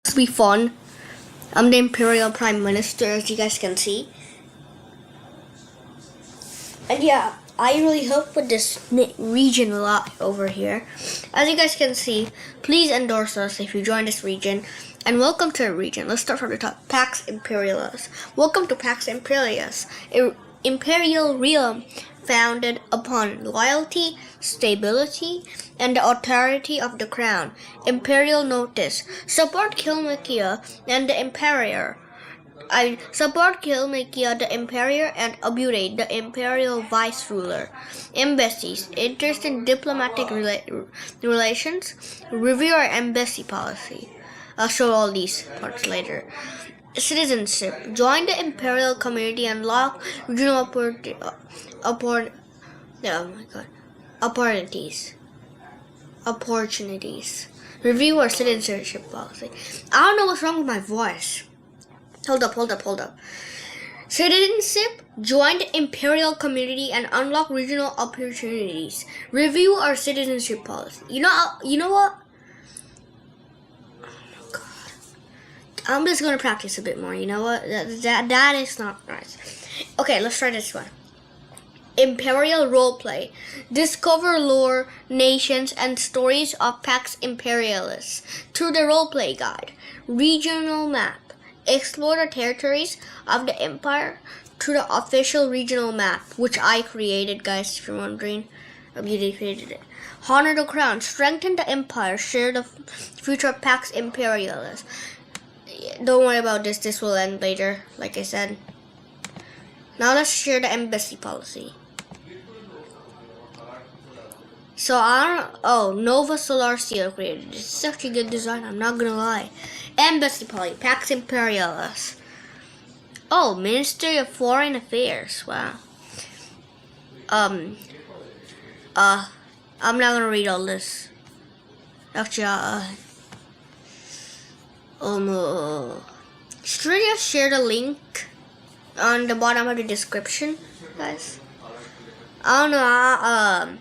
to be fun. I'm the Imperial Prime Minister, as you guys can see. And yeah, I really help with this region a lot over here. As you guys can see, please endorse us if you join this region. And welcome to the region. Let's start from the top. Pax Imperialis. Welcome to Pax Imperialis, an imperial realm founded upon loyalty, stability, and the authority of the crown. Imperial notice. Support Kilmakia and the Emperor. I support Kilmakia the Emperor and Abure the Imperial Vice Ruler. Embassies. Interest in diplomatic relations. Review our embassy policy. I'll show all these parts later. Citizenship. Join the imperial community and unlock regional opportunities. Review our citizenship policy. I don't know what's wrong with my voice. Hold up. Citizenship. Join the imperial community and unlock regional opportunities. Review our citizenship policy. You know what? I'm just gonna practice a bit more. You know what? That is not right. Okay, let's try this one. Imperial roleplay. Discover lore, nations, and stories of Pax Imperialis through the roleplay guide. Regional map. Explore the territories of the empire through the official regional map, which I created, guys. If you're wondering, I really created it. Honor the crown. Strengthen the empire. Share the future of Pax Imperialis. Don't worry about this. This will end later, like I said. Now let's share the embassy policy. So Nova Solar Seal created. This is actually good design. I'm not gonna lie. Embassy policy. Pax Imperialis. Oh, Ministry of Foreign Affairs. Wow. I'm not gonna read all this. Actually, should I just share the link on the bottom of the description, guys? I don't know.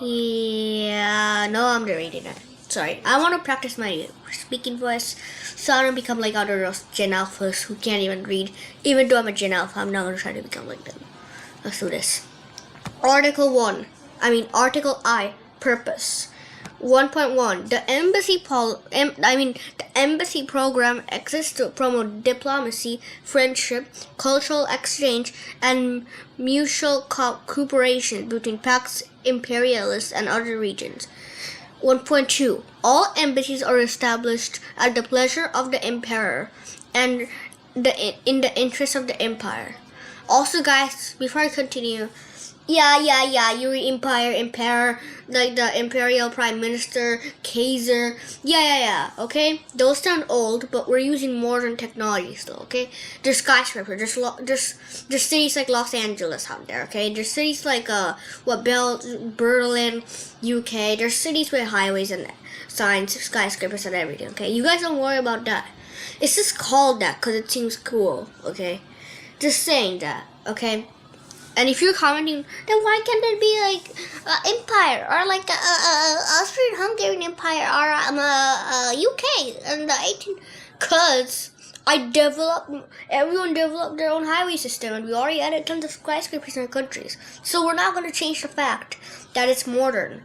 Yeah, no, I'm reading it. Sorry, I want to practice my speaking voice, so I don't become like other Gen Alphas who can't even read. Even though I'm a Gen Alpha, I'm not gonna try to become like them. Let's do this. Article I. Purpose. 1.1. The embassy program exists to promote diplomacy, friendship, cultural exchange, and mutual cooperation between Pax Imperialis and other regions. 1.2. All embassies are established at the pleasure of the emperor and in the interest of the empire. Also, guys, before I continue, you're emperor, like the Imperial Prime Minister, Kaiser. Yeah, okay? Those sound old, but we're using modern technology still, okay? There's skyscrapers, there's cities like Los Angeles out there, okay? There's cities like, Berlin, UK. There's cities with highways and signs, skyscrapers and everything, okay? You guys don't worry about that. It's just called that because it seems cool, okay? Just saying that, okay? And if you're commenting, then why can't it be like Empire or like Austrian-Hungarian Empire or UK and the 18? Cause everyone developed their own highway system, and we already added tons of skyscrapers in our countries. So we're not gonna change the fact that it's modern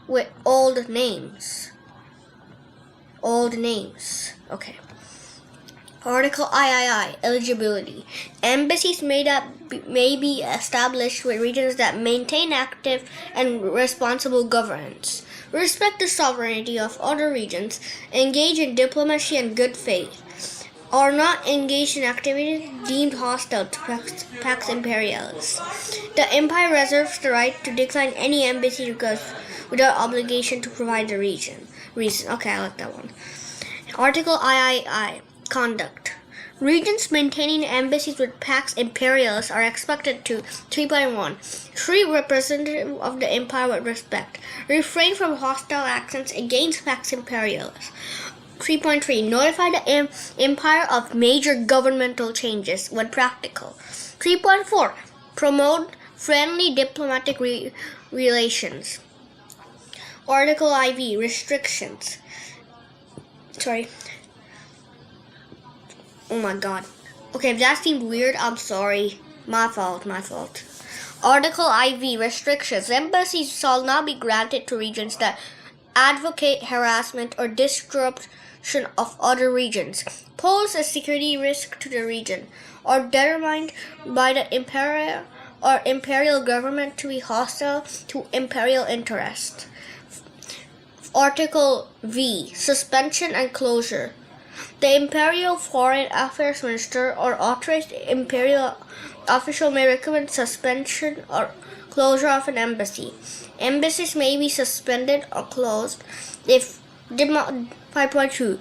with old names. Okay. Article III. Eligibility. Embassies may be established with regions that maintain active and responsible governance, respect the sovereignty of other regions, engage in diplomacy and good faith, are not engaged in activities deemed hostile to Pax Imperialis. The Empire reserves the right to decline any embassy request without obligation to provide the reason. Okay, I like that one. Article III. Conduct. Regions maintaining embassies with Pax Imperialis are expected to 3.1. Treat representatives of the empire with respect. Refrain from hostile actions against Pax Imperialis. 3.3. Notify the empire of major governmental changes when practical. 3.4. Promote friendly diplomatic relations. Article IV, restrictions. Sorry. Oh my god. Okay, if that seemed weird, I'm sorry. My fault. Article IV, restrictions. Embassies shall not be granted to regions that advocate harassment or disruption of other regions, pose a security risk to the region, or determined by the imperial government to be hostile to imperial interest. Article V, suspension and closure. The Imperial Foreign Affairs Minister or authorized imperial official may recommend suspension or closure of an embassy. Embassies may be suspended or closed if 5.2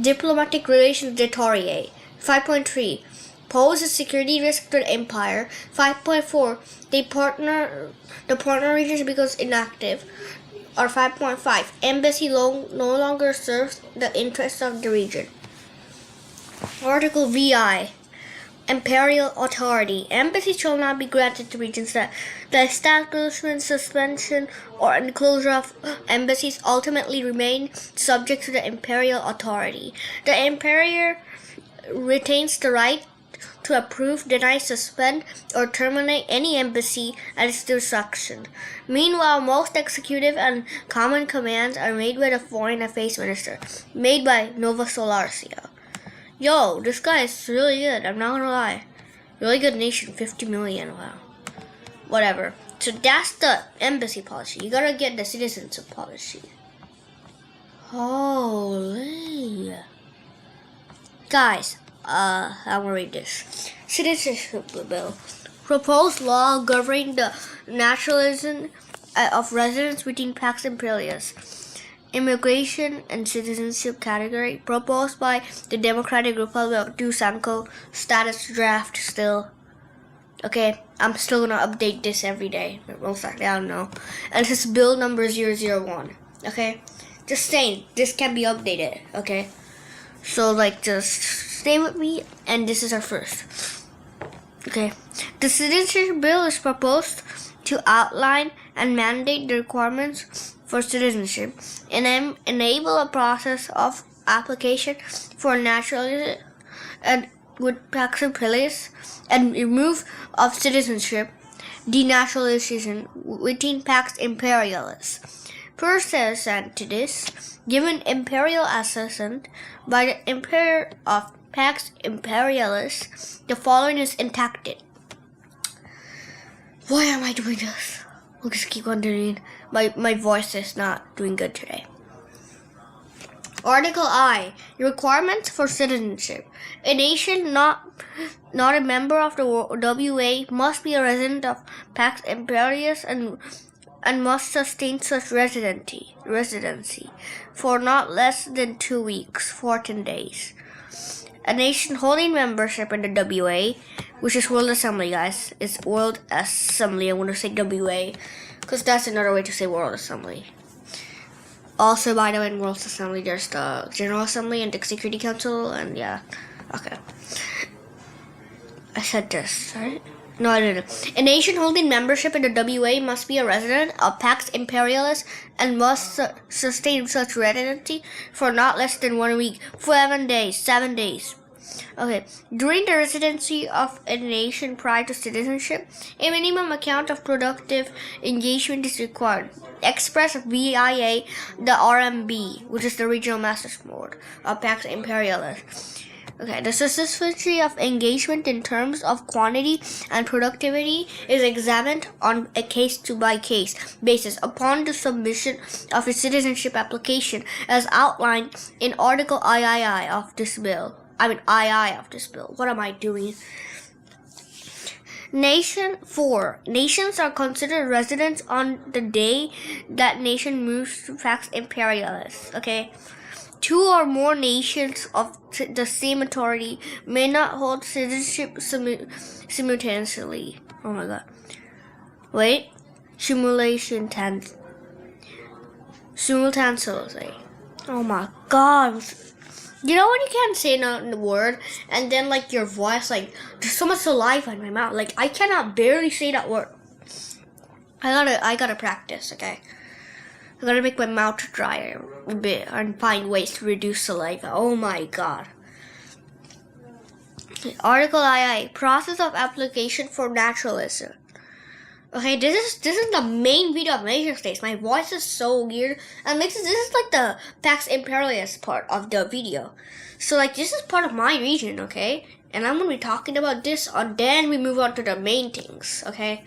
diplomatic relations deteriorate. 5.3 pose a security risk to the empire. 5.4 the partner region becomes inactive. Or 5.5 embassy no longer serves the interests of the region. Article VI, imperial authority. Embassies shall not be granted to regions that the establishment, suspension, or enclosure of embassies ultimately remain subject to the imperial authority. The emperor retains the right to approve, deny, suspend, or terminate any embassy at its discretion. Meanwhile, most executive and common commands are made by the Foreign Affairs Minister, made by Nova Scotia. Yo, this guy is really good, I'm not gonna lie. Really good nation, 50 million, wow. Whatever. So that's the embassy policy. You gotta get the citizenship policy. Holy. Guys, I'm gonna read this. Citizenship bill. Proposed law governing the naturalization of residents between Pax Imperialis. Immigration and citizenship category. Proposed by the Democratic Republic of Dusanko. Status draft still. Okay, I'm still gonna update this every day. Most likely, I don't know. And this is bill number 001. Okay? Just saying, this can be updated. Okay? So, just stay with me, and this is our first. Okay. The citizenship bill is proposed to outline and mandate the requirements for citizenship and enable a process of application for naturalization and with Pax Imperialis and remove of citizenship denaturalization within Pax Imperialis. Pursuant to this, given imperial assent by the Emperor of Pax Imperialis, the following is enacted. Why am I doing this? We'll just keep on doing. My voice is not doing good today. Article I, requirements for citizenship. A nation not a member of the WA must be a resident of Pax Imperialis and must sustain such residency for not less than 2 weeks, 14 days. A nation holding membership in the WA, which is World Assembly, guys, is World Assembly. I want to say WA, because that's another way to say World Assembly. Also, by the way, in World Assembly, there's the General Assembly and the Security Council, and yeah, okay. I said this, right? No, I didn't. A nation holding membership in the WA must be a resident of Pax Imperialis and must sustain such residency for not less than 1 week, 7 days. Okay. During the residency of a nation prior to citizenship, a minimum account of productive engagement is required. Express via the RMB, which is the Regional Master's Board of Pax Imperialis. Okay, the sufficiency of engagement in terms of quantity and productivity is examined on a case-by-case basis upon the submission of a citizenship application as outlined in Article II of this bill. What am I doing? Nations are considered residents on the day that nation moves to Pax Imperialis. Okay. 2 or more nations of the same authority may not hold citizenship simultaneously. Oh my god. Wait. Simultaneously. Oh my god. You know when you can't say the word and then your voice there's so much saliva in my mouth. I cannot barely say that word. I gotta practice, okay? I'm gonna make my mouth drier a bit and find ways to reduce saliva. Oh my god. Article II, process of application for naturalism. Okay, this is the main video of NationStates. My voice is so weird, and this is like the Pax Imperialis part of the video. So like this is part of my region, okay? And I'm gonna be talking about this, and then we move on to the main things, okay?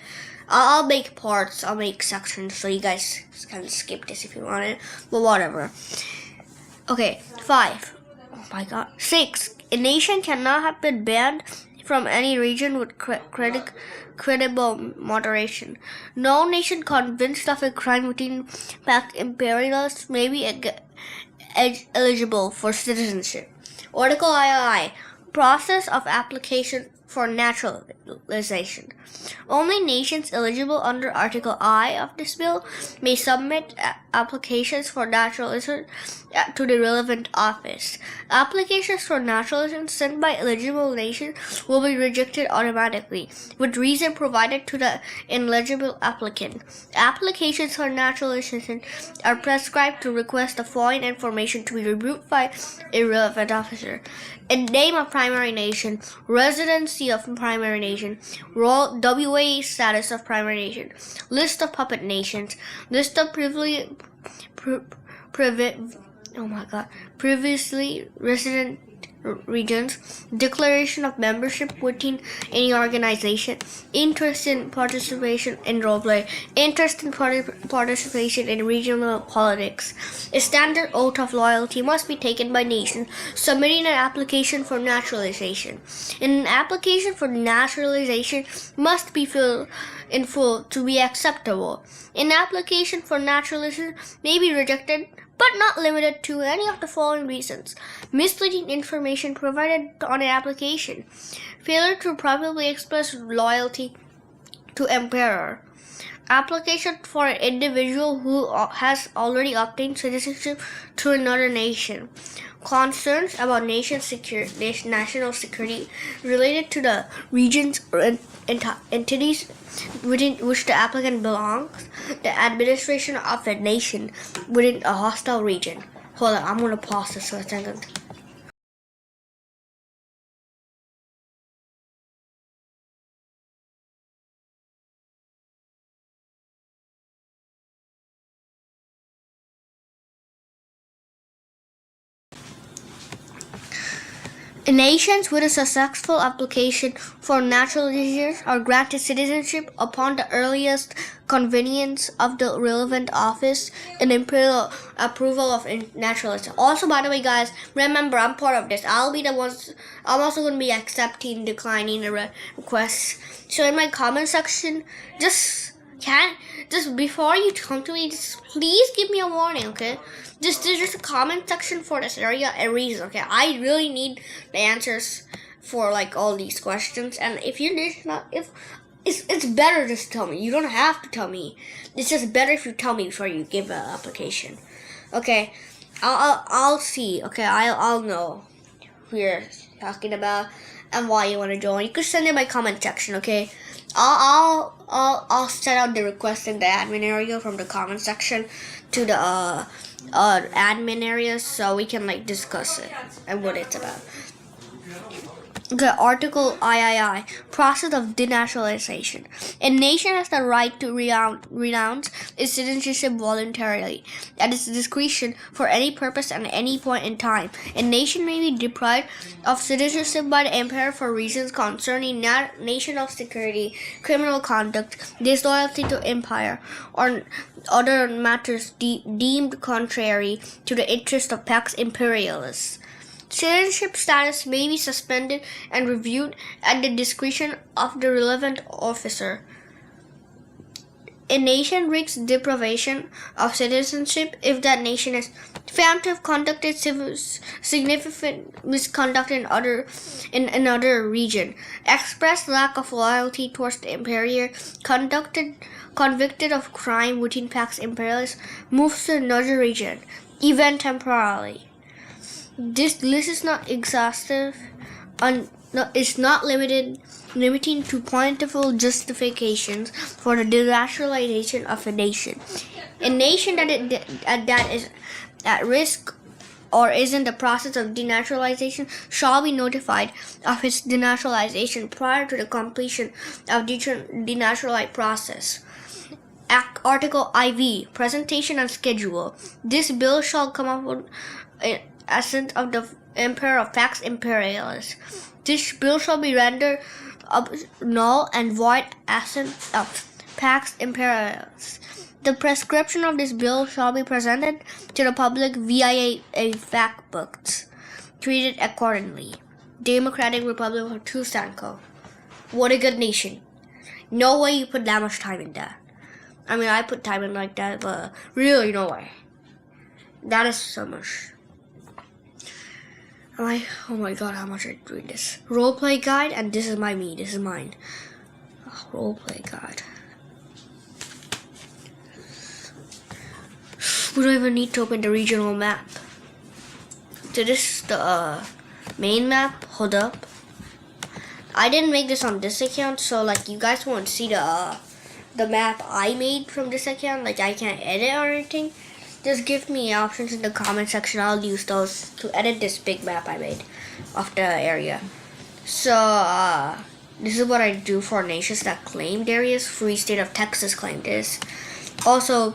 I'll make parts, I'll make sections, so you guys can skip this if you want it, but whatever. Okay, 5. Oh my god. 6. A nation cannot have been banned from any region with credible moderation. No nation convinced of a crime within pact imperialists may be eligible for citizenship. Article II, process of application for naturalization. Only nations eligible under Article I of this bill may submit applications for naturalization to the relevant office. Applications for naturalization sent by eligible nations will be rejected automatically, with reason provided to the ineligible applicant. Applications for naturalization are prescribed to request the following information to be reviewed by a relevant officer: a name of primary nation, residency of primary nation, WA status of primary nation, list of puppet nations, list of previously resident regions, declaration of membership within any organization, interest in participation in roleplay, interest in participation in regional politics. A standard oath of loyalty must be taken by nations submitting an application for naturalization. An application for naturalization must be filled in full to be acceptable. An application for naturalization may be rejected, but not limited to any of the following reasons: misleading information provided on an application, failure to properly express loyalty to emperor, application for an individual who has already obtained citizenship to another nation, concerns about national security related to the regions or entities within which the applicant belongs, the administration of the nation within a hostile region. Hold on, I'm going to pause this for a second. Nations with a successful application for naturalization are granted citizenship upon the earliest convenience of the relevant office and imperial approval of naturalization. Also, by the way, guys, remember I'm part of this. I'm also going to be accepting, declining the requests. So in my comment section, just before you come to me, just please give me a warning, okay? There's just a comment section for this area and reason, okay? I really need the answers for like all these questions, and if it's better just tell me. You don't have to tell me. It's just better if you tell me before you give an application. Okay, I'll see. Okay, I'll know who you're talking about and why you want to join. You could send it in my comment section, okay? I'll send out the request in the admin area from the comment section to the admin area, so we can like discuss it and what it's about. The Article III, process of denaturalization. A nation has the right to renounce its citizenship voluntarily at its discretion for any purpose at any point in time. A nation may be deprived of citizenship by the emperor for reasons concerning national security, criminal conduct, disloyalty to empire, or other matters deemed contrary to the interest of Pax Imperialis. Citizenship status may be suspended and reviewed at the discretion of the relevant officer. A nation risks deprivation of citizenship if that nation is found to have conducted significant misconduct in another region, expressed lack of loyalty towards the emperor, convicted of crime within Pax Imperialis, moves to another region, even temporarily. This list is not exhaustive is not limiting to plentiful justifications for the denaturalization of a nation. A nation that is at risk or is in the process of denaturalization shall be notified of its denaturalization prior to the completion of the denaturalization process. Article IV, Presentation and Schedule. This bill shall come up with assent of the Emperor of Pax Imperialis. This bill shall be rendered null and void assent of Pax Imperialis. The prescription of this bill shall be presented to the public via a fact book, treated accordingly. Democratic Republic of Tusanko. What a good nation. No way you put that much time in that. I mean, I put time in like that, but really no way. That is so much. Oh my god, how much I read this. Roleplay guide, and this is this is mine. Roleplay guide. We don't even need to open the regional map. So this is the main map. Hold up. I didn't make this on this account, so like you guys won't see the map I made from this account. Like I can't edit or anything. Just give me options in the comment section. I'll use those to edit this big map I made of the area. So this is what I do for nations that claimed areas. Free State of Texas claimed this. Also,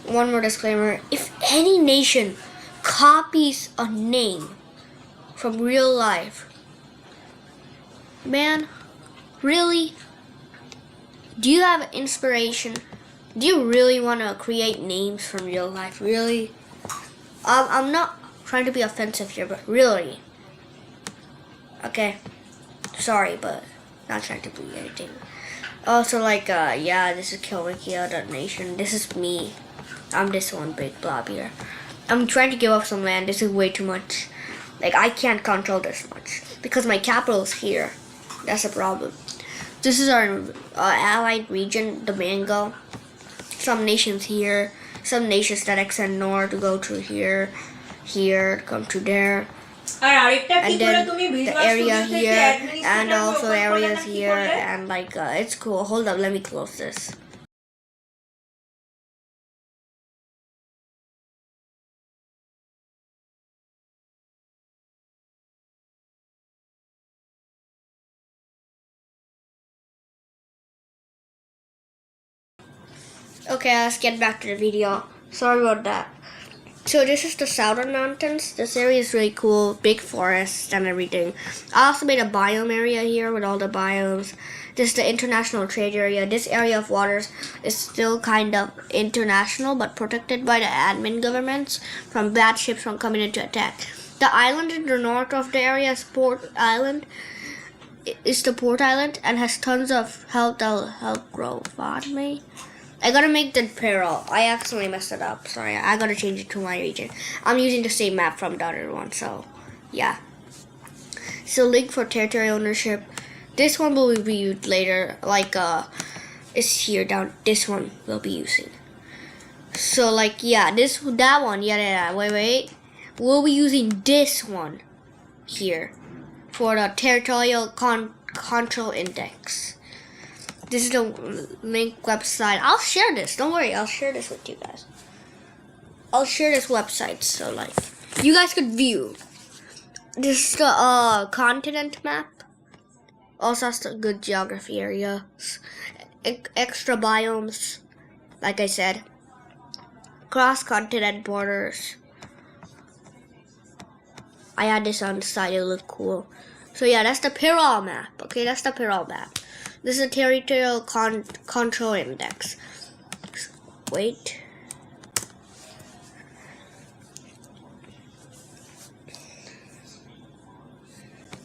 one more disclaimer. If any nation copies a name from real life, man, really? Do you have inspiration? Do you really want to create names from real life? Really? I'm not trying to be offensive here, but really? Okay. Sorry, but not trying to be anything. Also, like, yeah, this is Kilwikia, the nation. This is me. I'm this one big blob here. I'm trying to give up some land. This is way too much. Like, I can't control this much because my capital is here. That's a problem. This is our allied region, the Mango. Some nations here. Some nations that extend north to go to here, come to there. And then the area here, and also areas here, and like, it's cool. Hold up, let me close this. Okay, let's get back to the video. Sorry about that. So this is the Southern Mountains. This area is really cool. Big forests and everything. I also made a biome area here with all the biomes. This is the international trade area. This area of waters is still kind of international, but protected by the admin governments from bad ships from coming in to attack. The island in the north of the area is Port Island. It's the Port Island and has tons of help grow. Pardon me. I gotta make the parallel. I accidentally messed it up. Sorry, I gotta change it to my region. I'm using the same map from the other one, so yeah. So link for territory ownership. This one will be viewed later. Like it's here down. This one we'll be using. So like yeah, that one. Yeah. Wait. We'll be using this one here for the territorial control index. This is the link website. I'll share this. Don't worry. I'll share this with you guys. I'll share this website so like you guys could view. This is the continent map. Also has the good geography areas. Extra biomes. Like I said. Cross-continent borders. I had this on the side. It looked cool. So yeah, that's the parallel map. Okay, that's the parallel map. This is a territorial control index. Wait.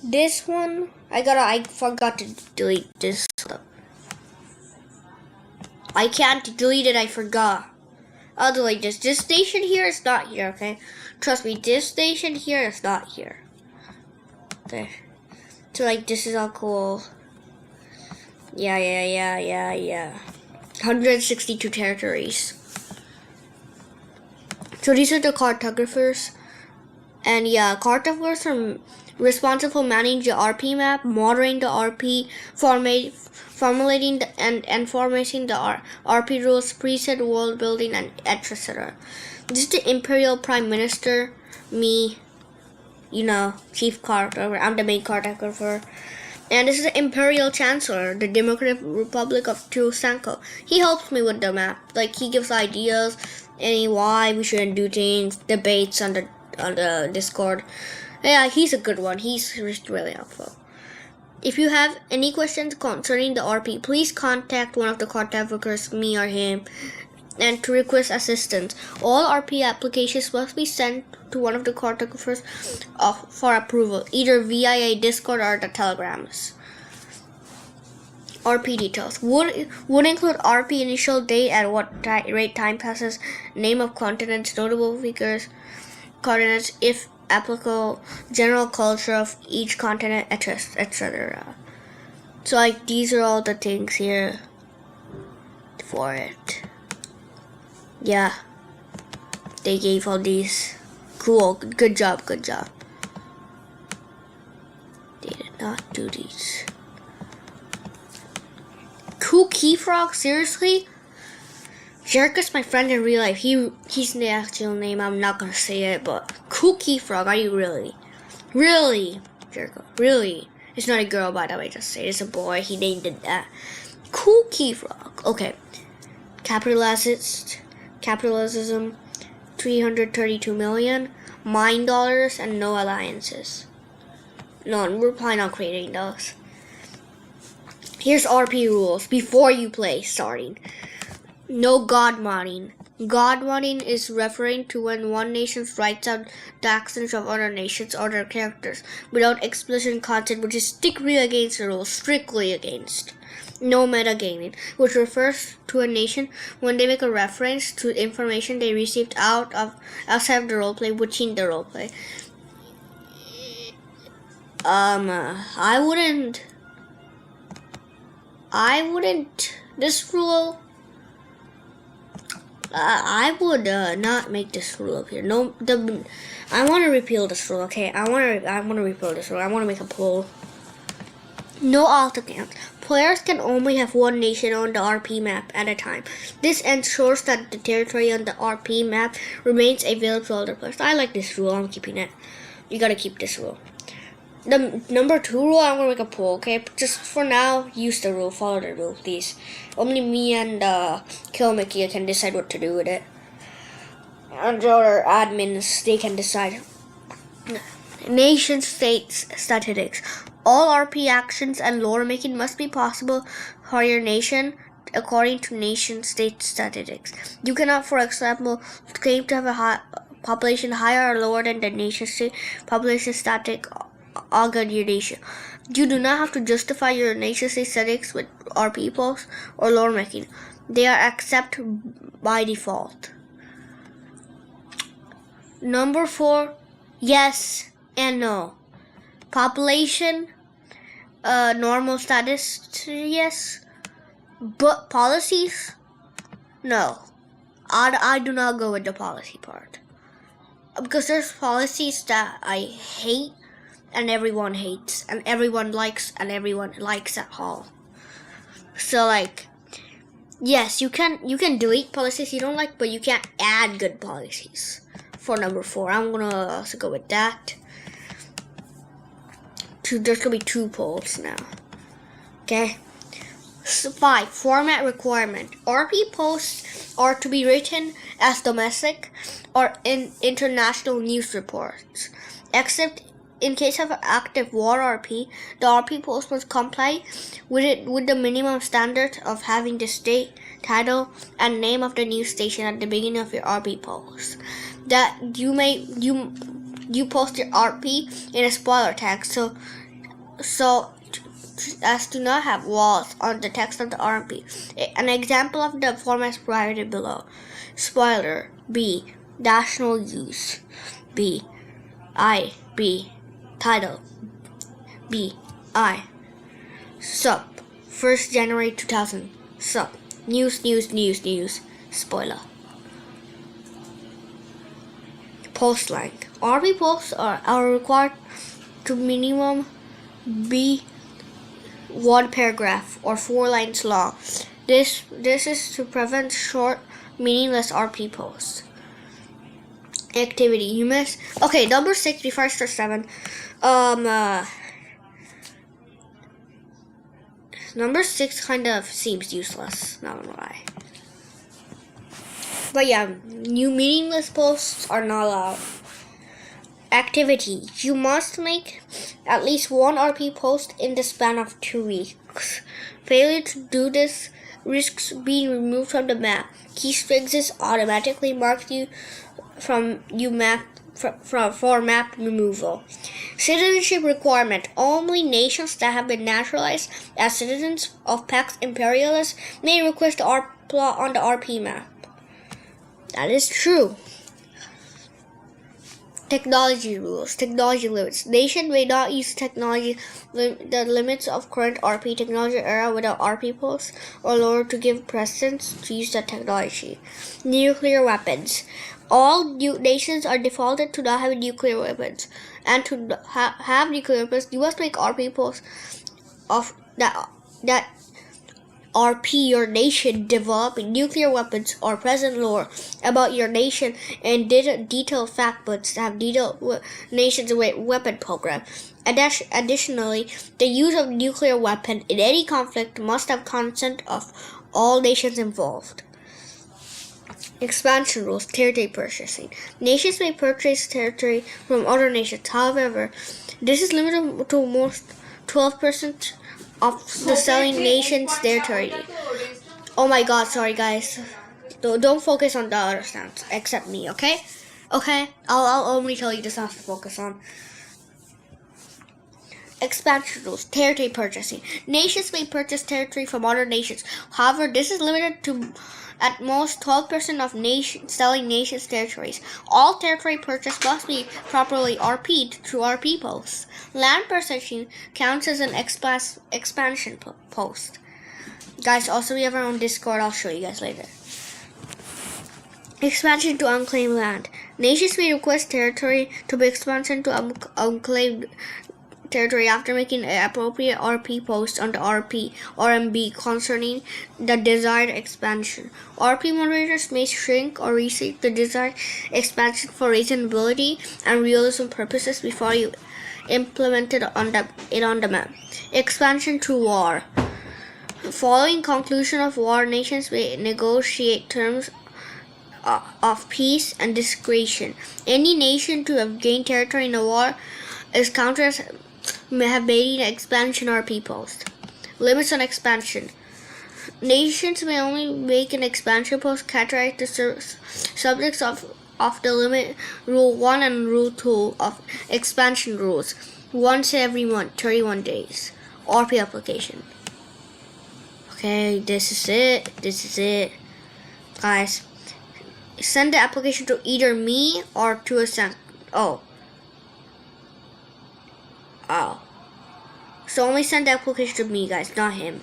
This one, I forgot to delete this. I can't delete it, I forgot. I'll delete this. This station here is not here, okay? Trust me, this station here is not here. Okay. So like, this is all cool. Yeah. 162 territories. So these are the cartographers. And yeah, cartographers are responsible for managing the RP map, monitoring the RP, formulating and formatting the RP rules, preset world building, and etc. This is the Imperial Prime Minister, me, chief cartographer. I'm the main cartographer. And this is the Imperial Chancellor, the Democratic Republic of Tusanko. He helps me with the map. Like, he gives ideas, and why we shouldn't do things, debates on the Discord. Yeah, he's a good one. He's really helpful. If you have any questions concerning the RP, please contact one of the cartographers, me or him, and to request assistance. All RP applications must be sent to one of the cartographers for approval, either via Discord or the Telegrams. RP details would include RP initial date, at what rate time passes, name of continents, notable figures, coordinates, if applicable, general culture of each continent, etc. So like these are all the things here for it. Yeah, they gave all these. Cool, good job. They did not do these. Key Frog, seriously? Jericho's my friend in real life. He's the actual name. I'm not gonna say it, but Key Frog, are you really? Really? Jericho, really? It's not a girl, by the way, just say it's a boy. He named it that. Key Frog. Okay. Capitalism, 332 million, mine dollars, and no alliances. No, we're planning on creating those. Here's RP rules before you play starting. No god modding. God modding is referring to when one nation writes out the actions of other nations or their characters without explicit content, which is strictly against the rules. Strictly against. No metagaming, which refers to a nation when they make a reference to information they received outside of the roleplay within the roleplay. I wouldn't. This rule. I would not make this rule up here. I want to repeal this rule. Okay, I want to repeal this rule. I want to make a poll. No alt accounts. Players can only have one nation on the RP map at a time. This ensures that the territory on the RP map remains available to other players. I like this rule. I'm keeping it. You gotta keep this rule. The number 2 rule, I'm gonna make a poll, okay? Just for now, use the rule, follow the rule, please. Only me and Killmickey can decide what to do with it. And the other admins, they can decide. NationStates statistics. All RP actions and lore making must be possible for your nation according to NationStates statistics. You cannot, for example, claim to have a population higher or lower than the nation-state population static organization. You do not have to justify your nation-state statistics with RP posts or lore making. They are accepted by default. Number 4, yes and no. Population, normal status, yes. But policies, no. I do not go with the policy part. Because there's policies that I hate and everyone hates and everyone likes at all. So like, yes, you can delete policies you don't like, but you can't add good policies. For number 4, I'm gonna also go with that. There's gonna be 2 polls now. Okay. So 5, format requirement. RP posts are to be written as domestic or in international news reports. Except in case of active war RP, the RP post must comply with the minimum standard of having the state, title, and name of the news station at the beginning of your RP post. That you post your RP in a spoiler tag, so as to not have walls on the text of the RP. An example of the format is provided below. Spoiler B, national use. B, title. B, sub 1st January 2000. Sub news. Spoiler. post length. RP posts are required to minimum be 1 paragraph or 4 lines long. This is to prevent short, meaningless RP posts. Activity you miss. Okay, number 6 before I start 7. Number 6 kind of seems useless, not gonna lie. But yeah, new meaningless posts are not allowed. Activity. You must make at least 1 RP post in the span of 2 weeks. Failure to do this risks being removed from the map. Key fixes automatically mark you for map removal. Citizenship requirement. Only nations that have been naturalized as citizens of Pax Imperialis may request the plot on the RP map. That is true. Technology rules. Technology limits. Nation may not use technology the limits of current RP technology era without RP posts or lower to give precedence to use that technology. Nuclear weapons. All nations are defaulted to not having nuclear weapons. And to have nuclear weapons, you must make RP posts of that RP your nation developing nuclear weapons or present lore about your nation and detailed fact books that have detailed nation's weapon program. Additionally, the use of nuclear weapon in any conflict must have consent of all nations involved. Expansion rules. Territory purchasing. Nations may purchase territory from other nations. However, this is limited to most 12% of the selling nation's territory. Oh my god, sorry guys. Don't focus on the other sounds except me, okay? Okay, I'll only tell you the sounds to focus on. Expansion rules. Territory purchasing. Nations may purchase territory from other nations. However, this is limited to at most 12% of selling nations' territories. All territory purchase must be properly RP'd through RP posts. Land possession counts as an expansion post. Guys, also we have our own Discord. I'll show you guys later. Expansion to unclaimed land. Nations may request territory to be expanded to unclaimed territory after making an appropriate RP post on the RP or MB concerning the desired expansion. RP moderators may shrink or reshape the desired expansion for reasonability and realism purposes before you implement it on the map. Expansion to war. Following conclusion of war, nations may negotiate terms of peace and discretion. Any nation to have gained territory in a war is counted as may have made an expansion RP post. Limits on expansion. Nations may only make an expansion post categorized to subjects of the limit rule 1 and rule 2 of expansion rules once every month, 31 days. RP application. Okay, this is it. Guys, send the application to either me or to a Oh. So only send the application to me, guys, not him.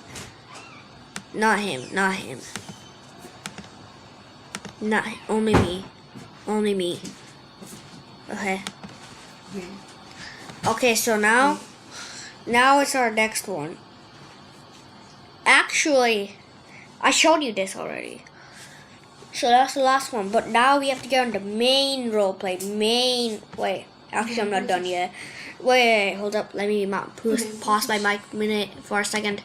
Only me. Okay. Okay, so now it's our next one. Actually, I showed you this already. So that's the last one, but now we have to get on the main roleplay. Wait, actually I'm not done yet. Wait, hold up. Let me pause my mic a minute for a second.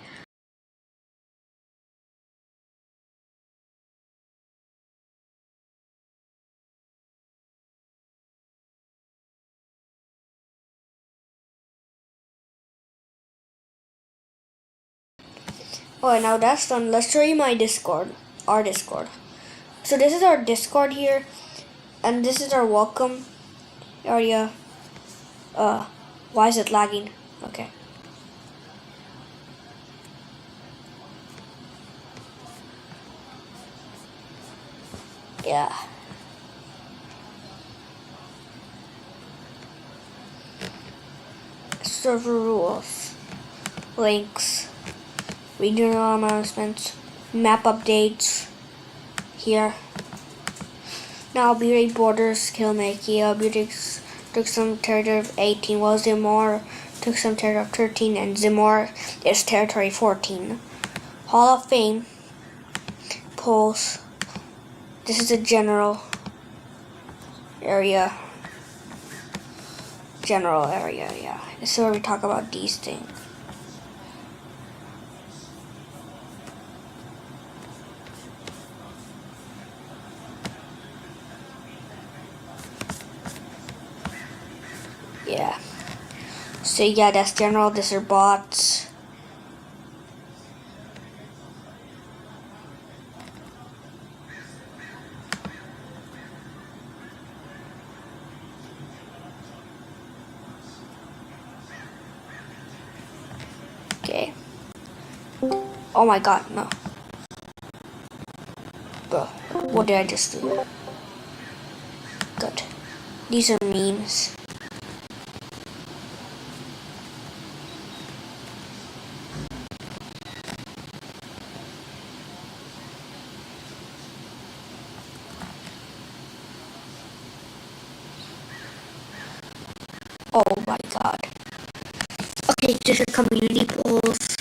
Alright, now that's done. Let's show you my Discord. Our Discord. So this is our Discord here. And this is our welcome area. Why is it lagging? Okay. Yeah. Server rules. Links. Regional announcements. Map updates. Here. Now Bure borders Kilmakia. Bure took some territory of 18, while Zimor took some territory of 13, and Zimor is territory 14. Hall of Fame polls. This is a general area. Yeah. This is where we talk about these things. Yeah. So yeah, that's general. These are bots. Okay. Oh my god, no. Bro, what did I just do? Good. These are memes. Oh my god. Okay, these are community polls,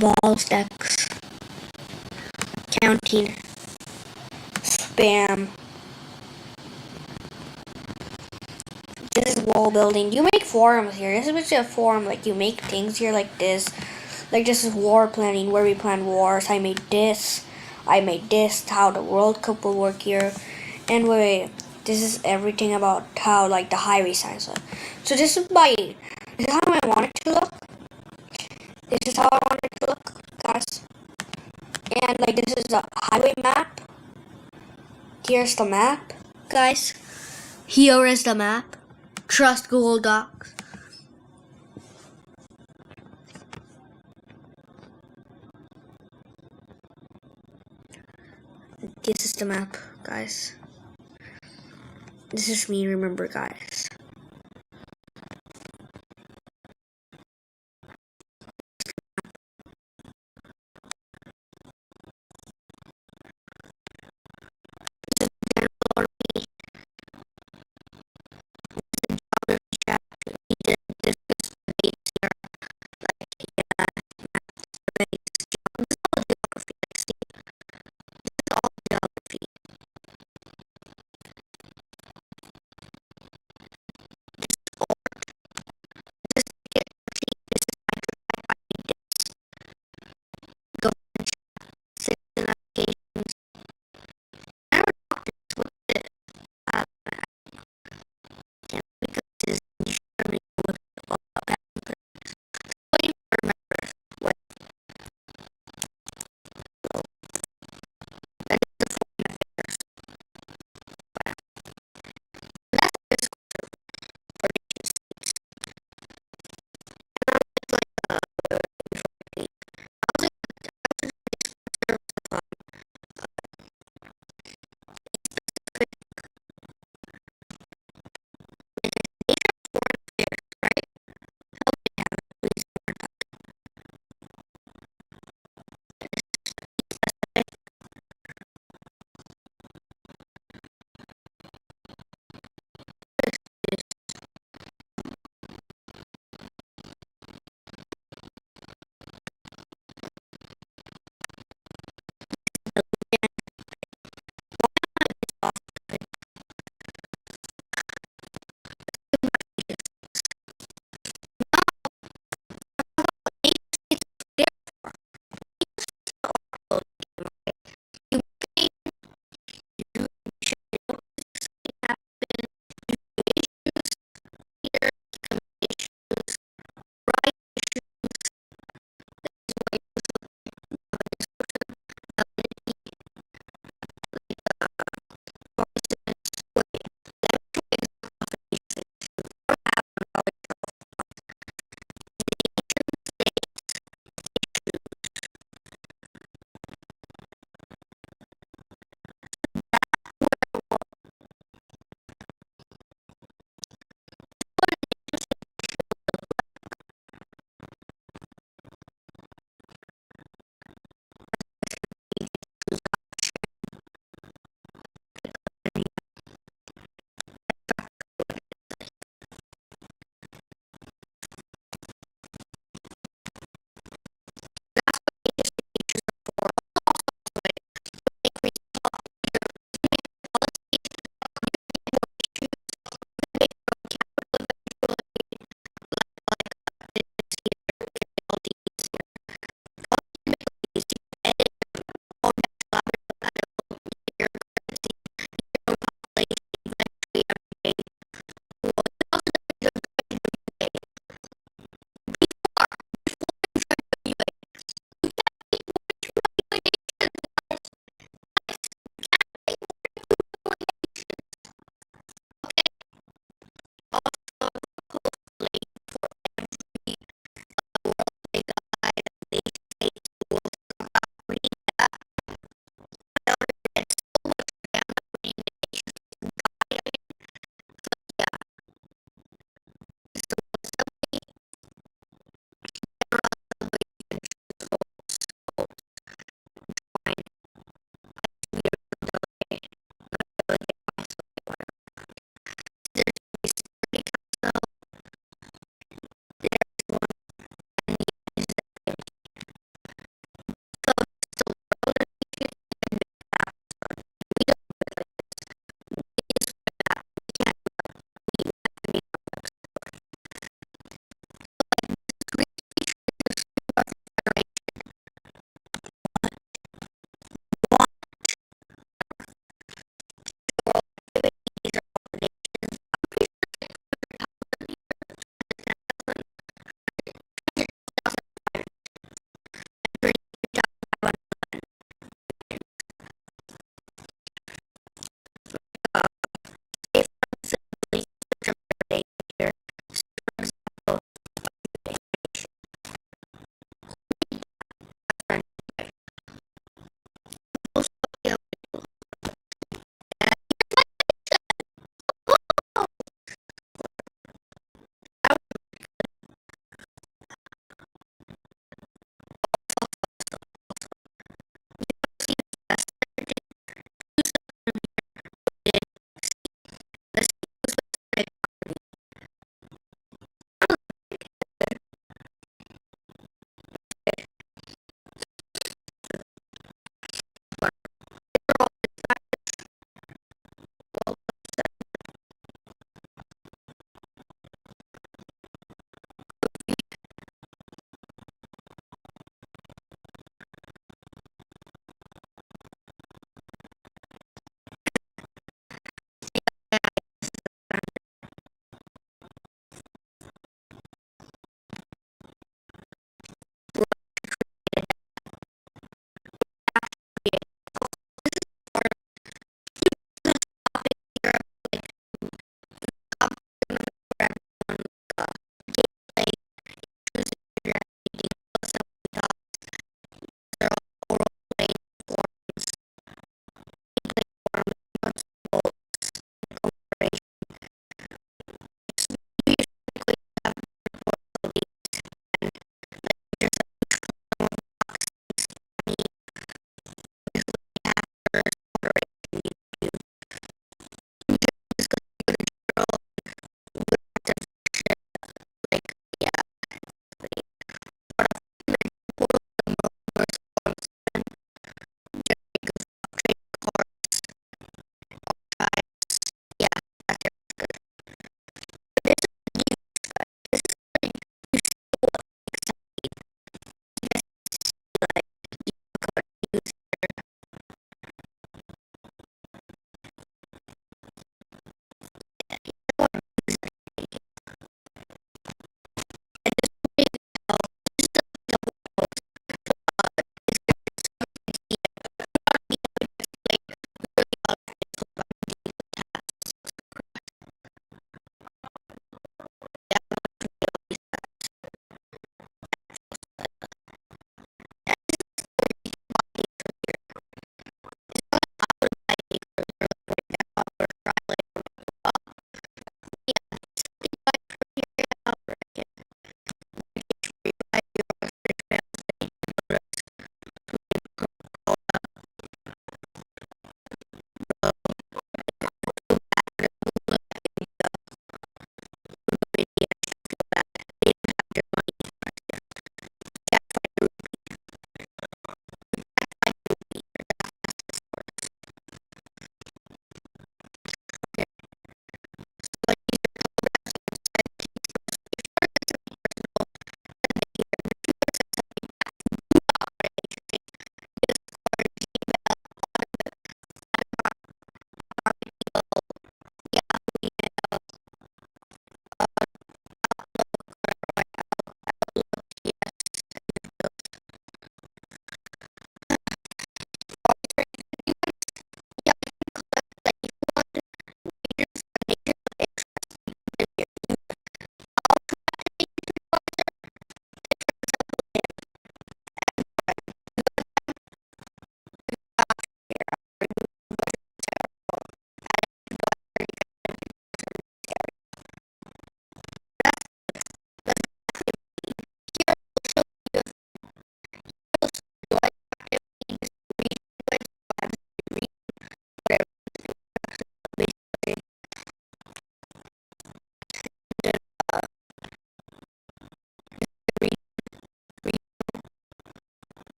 wall stacks, counting, spam. This is wall building. You make forums here. This is basically a forum. Like, you make things here like this. Like, this is war planning, where we plan wars. I made this. How the World Cup will work here. And wait, this is everything about how, like, the highway signs look. So this is how I want it to look. This is how I want it to look, guys. And, like, this is the highway map. Here's the map, guys. Here is the map. Trust Google Docs. This is the map, guys. This is me, remember, guys.